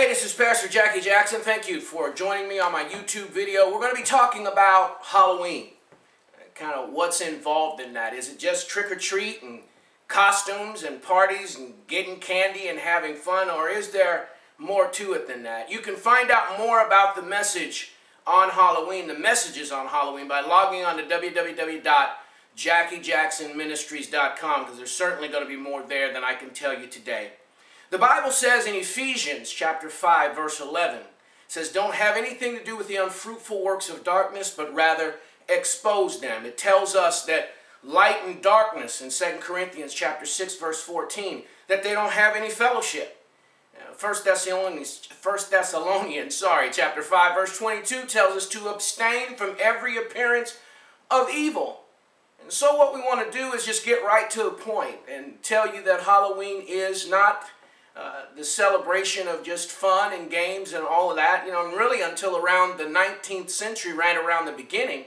Hey, this is Pastor Jackie Jackson. Thank you for joining me on my YouTube video. We're going to be talking about Halloween. Kind of what's involved in that. Is it just trick-or-treat and costumes and parties and getting candy and having fun, or is there more to it than that? You can find out more about the message on Halloween, the messages on Halloween, by logging on to www.jackiejacksonministries.com, because there's certainly going to be more there than I can tell you today. The Bible says in Ephesians chapter 5, verse 11, it says, "Don't have anything to do with the unfruitful works of darkness, but rather expose them." It tells us that light and darkness in 2 Corinthians chapter 6, verse 14, that they don't have any fellowship. 1 Thessalonians, chapter 5, verse 22 tells us to abstain from every appearance of evil. And so what we want to do is just get right to the point and tell you that Halloween is not the celebration of just fun and games and all of that. You know, and really until around the 19th century, right around the beginning,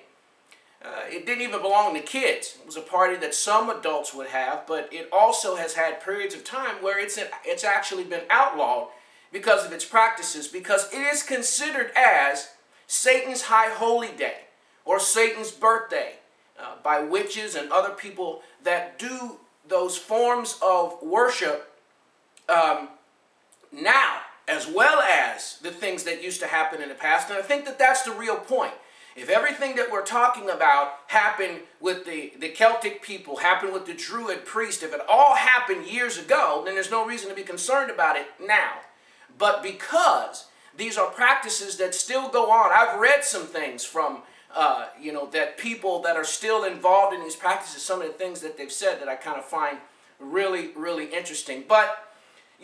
it didn't even belong to kids. It was a party that some adults would have, but it also has had periods of time where it's actually been outlawed because of its practices, because it is considered as Satan's high holy day or Satan's birthday by witches and other people that do those forms of worship now, as well as the things that used to happen in the past. And I think that that's the real point. If everything that we're talking about happened with the Celtic people, happened with the Druid priest, if it all happened years ago, then there's no reason to be concerned about it now. But because these are practices that still go on, I've read some things from, that people that are still involved in these practices, some of the things that they've said that I kind of find really, really interesting. But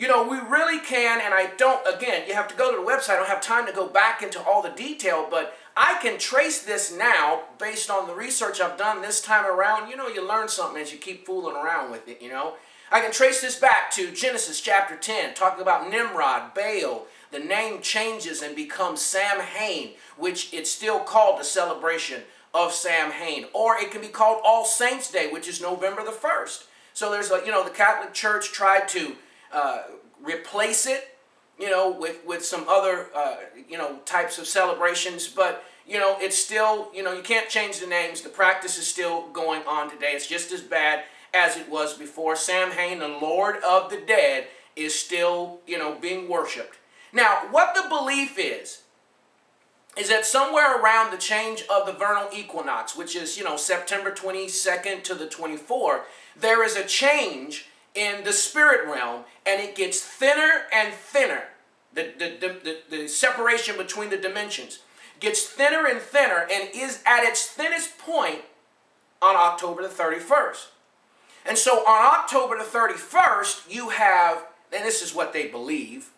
you know, we really can, and I don't, again, you have to go to the website. I don't have time to go back into all the detail, but I can trace this now based on the research I've done this time around. You know, you learn something as you keep fooling around with it, you know. I can trace this back to Genesis chapter 10, talking about Nimrod, Baal. The name changes and becomes Samhain, which it's still called the celebration of Samhain. Or it can be called All Saints' Day, which is November the 1st. So there's, the Catholic Church tried to replace it, with some other, types of celebrations. But, it's still, you can't change the names. The practice is still going on today. It's just as bad as it was before. Samhain, the Lord of the Dead, is still, being worshipped. Now, what the belief is that somewhere around the change of the vernal equinox, which is, September 22nd to the 24th, there is a change in the spirit realm, and it gets thinner and thinner. The separation between the dimensions gets thinner and thinner, and is at its thinnest point on October the 31st. And so on October the 31st, you have, and this is what they believe,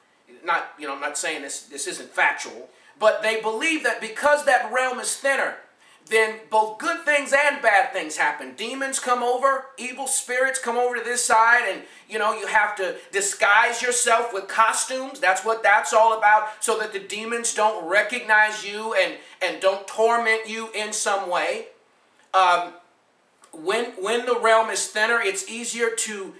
I'm not saying this isn't factual, but they believe that because that realm is thinner, then both good things and bad things happen. Demons come over, evil spirits come over to this side, and you have to disguise yourself with costumes. That's what that's all about, so that the demons don't recognize you and don't torment you in some way. When the realm is thinner, it's easier to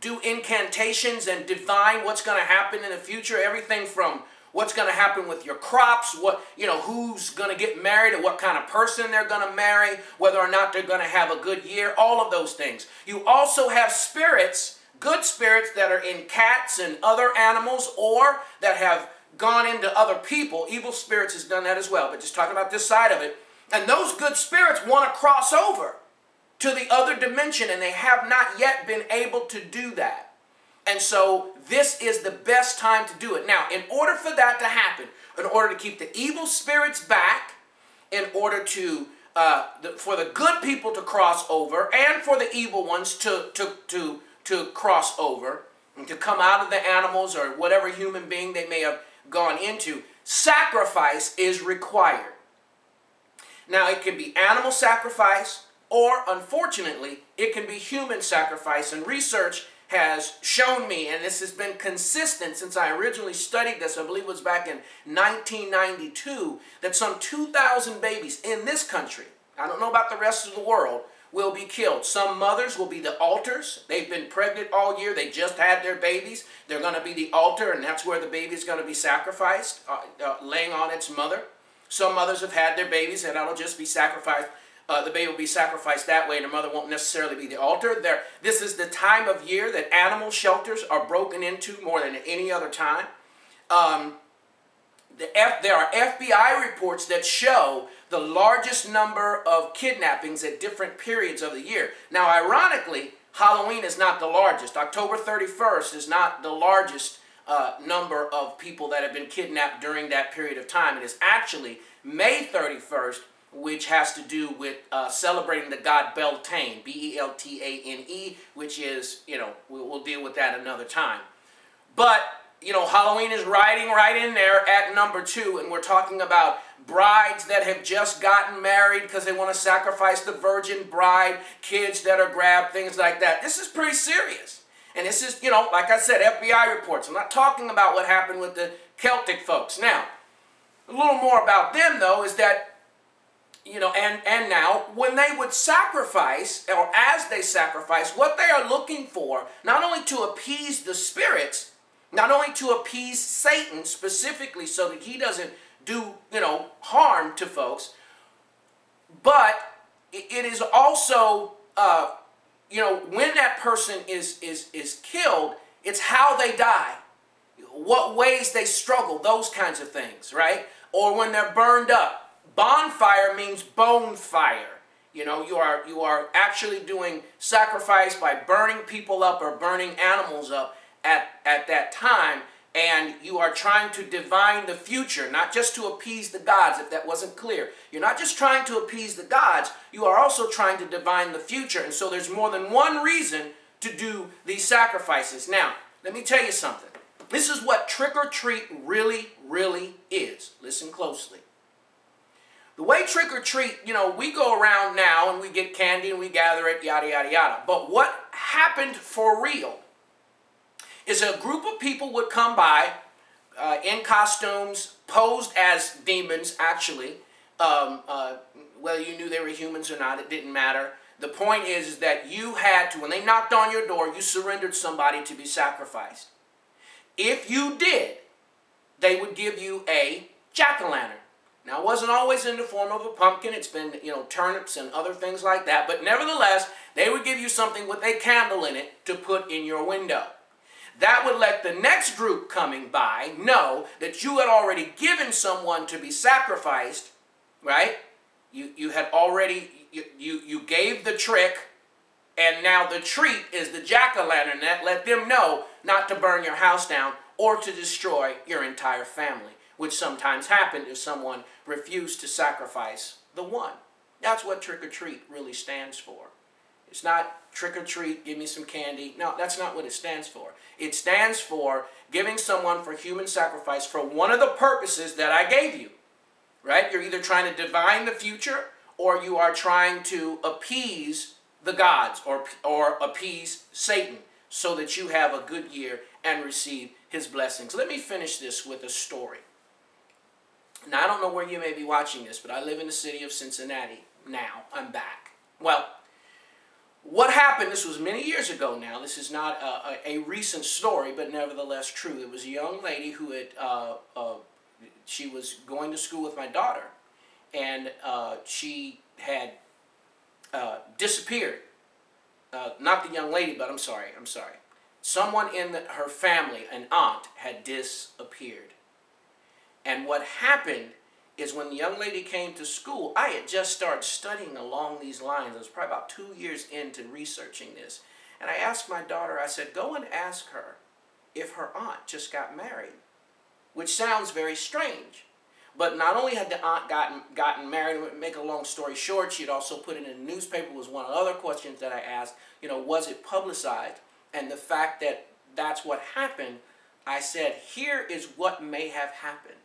do incantations and divine what's going to happen in the future. Everything from what's going to happen with your crops, who's going to get married, or what kind of person they're going to marry, whether or not they're going to have a good year, all of those things. You also have spirits, good spirits that are in cats and other animals, or that have gone into other people. Evil spirits has done that as well, but just talking about this side of it. And those good spirits want to cross over to the other dimension, and they have not yet been able to do that. And so this is the best time to do it. Now, in order for that to happen, in order to keep the evil spirits back, in order to for the good people to cross over, and for the evil ones to cross over, and to come out of the animals or whatever human being they may have gone into, sacrifice is required. Now, it can be animal sacrifice, or unfortunately, it can be human sacrifice. And research has shown me, and this has been consistent since I originally studied this, I believe it was back in 1992, that some 2,000 babies in this country, I don't know about the rest of the world, will be killed. Some mothers will be the altars. They've been pregnant all year. They just had their babies. They're going to be the altar, and that's where the baby is going to be sacrificed, laying on its mother. Some mothers have had their babies, and that'll just be sacrificed. The baby will be sacrificed that way, and the mother won't necessarily be the altar. This is the time of year that animal shelters are broken into more than any other time. There are FBI reports that show the largest number of kidnappings at different periods of the year. Now, ironically, Halloween is not the largest. October 31st is not the largest number of people that have been kidnapped during that period of time. It is actually May 31st, which has to do with celebrating the god Beltane, B-E-L-T-A-N-E, which is, we'll deal with that another time. But, Halloween is riding right in there at number 2, and we're talking about brides that have just gotten married because they want to sacrifice the virgin bride, kids that are grabbed, things like that. This is pretty serious. And this is, like I said, FBI reports. I'm not talking about what happened with the Celtic folks. Now, a little more about them, though, is that and now, when they would sacrifice, or as they sacrifice, what they are looking for, not only to appease the spirits, not only to appease Satan specifically so that he doesn't do, harm to folks, but it is also, when that person is killed, it's how they die, what ways they struggle, those kinds of things, right? Or when they're burned up. Bonfire means bone fire. You are actually doing sacrifice by burning people up or burning animals up at that time, and you are trying to divine the future, not just to appease the gods, if that wasn't clear. You're not just trying to appease the gods, you are also trying to divine the future, and so there's more than one reason to do these sacrifices. Now, let me tell you something. This is what trick-or-treat really, really is. Listen closely. The way trick-or-treat, we go around now and we get candy and we gather it, yada, yada, yada. But what happened for real is a group of people would come by in costumes, posed as demons, actually. Whether you knew they were humans or not, it didn't matter. The point is that you had to, when they knocked on your door, you surrendered somebody to be sacrificed. If you did, they would give you a jack-o'-lantern. Now, it wasn't always in the form of a pumpkin. It's been, turnips and other things like that. But nevertheless, they would give you something with a candle in it to put in your window. That would let the next group coming by know that you had already given someone to be sacrificed, right? You had already, you gave the trick, and now the treat is the jack-o'-lantern. That let them know not to burn your house down or to destroy your entire family, which sometimes happened if someone refused to sacrifice the one. That's what trick-or-treat really stands for. It's not trick-or-treat, give me some candy. No, that's not what it stands for. It stands for giving someone for human sacrifice for one of the purposes that I gave you, right? You're either trying to divine the future or you are trying to appease the gods or appease Satan so that you have a good year and receive his blessings. Let me finish this with a story. Now, I don't know where you may be watching this, but I live in the city of Cincinnati now. I'm back. Well, what happened, this was many years ago now. This is not a recent story, but nevertheless true. There was a young lady who had, she was going to school with my daughter, and she had disappeared. Not the young lady, but I'm sorry. Someone in her family, an aunt, had disappeared. And what happened is when the young lady came to school, I had just started studying along these lines. I was probably about 2 years into researching this. And I asked my daughter, I said, go and ask her if her aunt just got married, which sounds very strange. But not only had the aunt gotten married, to make a long story short, she had also put it in the newspaper, was one of the other questions that I asked, was it publicized? And the fact that that's what happened, I said, here is what may have happened.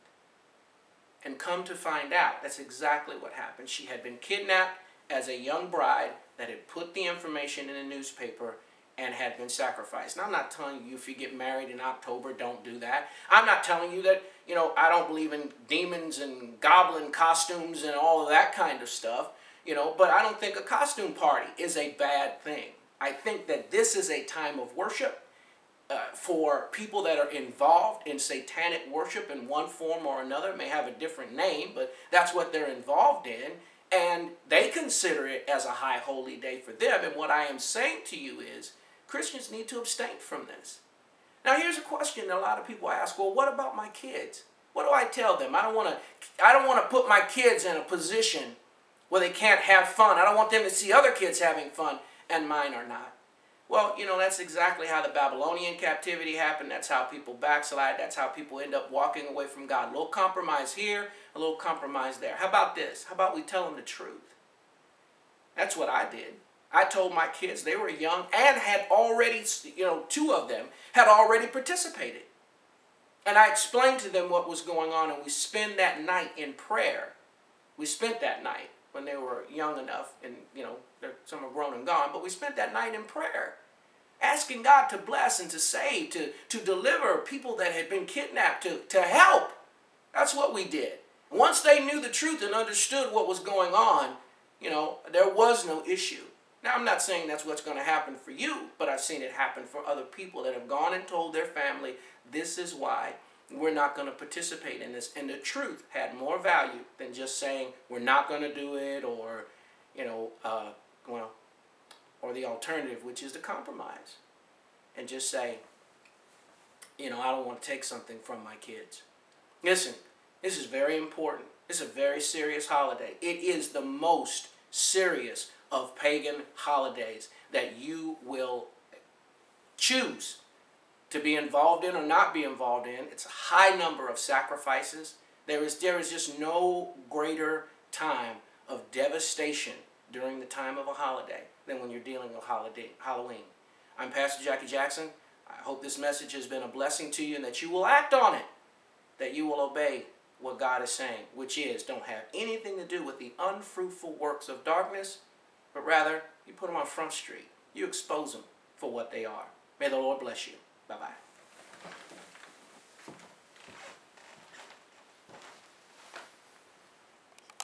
And come to find out, that's exactly what happened. She had been kidnapped as a young bride that had put the information in the newspaper and had been sacrificed. Now, I'm not telling you if you get married in October, don't do that. I'm not telling you that, I don't believe in demons and goblin costumes and all of that kind of stuff. But I don't think a costume party is a bad thing. I think that this is a time of worship for people that are involved in satanic worship in one form or another. It may have a different name, but that's what they're involved in. And they consider it as a high holy day for them. And what I am saying to you is Christians need to abstain from this. Now here's a question that a lot of people ask, well, what about my kids? What do I tell them? I don't want to put my kids in a position where they can't have fun. I don't want them to see other kids having fun and mine are not. Well, that's exactly how the Babylonian captivity happened. That's how people backslide. That's how people end up walking away from God. A little compromise here, a little compromise there. How about this? How about we tell them the truth? That's what I did. I told my kids, they were young and had already, two of them had already participated. And I explained to them what was going on, and we spent that night in prayer. We spent that night when they were young enough, and some are grown and gone, but we spent that night in prayer, asking God to bless and to save, to deliver people that had been kidnapped, to help. That's what we did. Once they knew the truth and understood what was going on, there was no issue. Now, I'm not saying that's what's going to happen for you, but I've seen it happen for other people that have gone and told their family, this is why we're not going to participate in this. And the truth had more value than just saying we're not going to do it, or, or the alternative, which is to compromise and just say, I don't want to take something from my kids. Listen, this is very important. It's a very serious holiday. It is the most serious of pagan holidays that you will choose to be involved in or not be involved in. It's a high number of sacrifices. There is just no greater time of devastation during the time of a holiday than when you're dealing with Halloween. I'm Pastor Jackie Jackson. I hope this message has been a blessing to you and that you will act on it, that you will obey what God is saying, which is don't have anything to do with the unfruitful works of darkness, but rather you put them on Front Street. You expose them for what they are. May the Lord bless you. Bye-bye.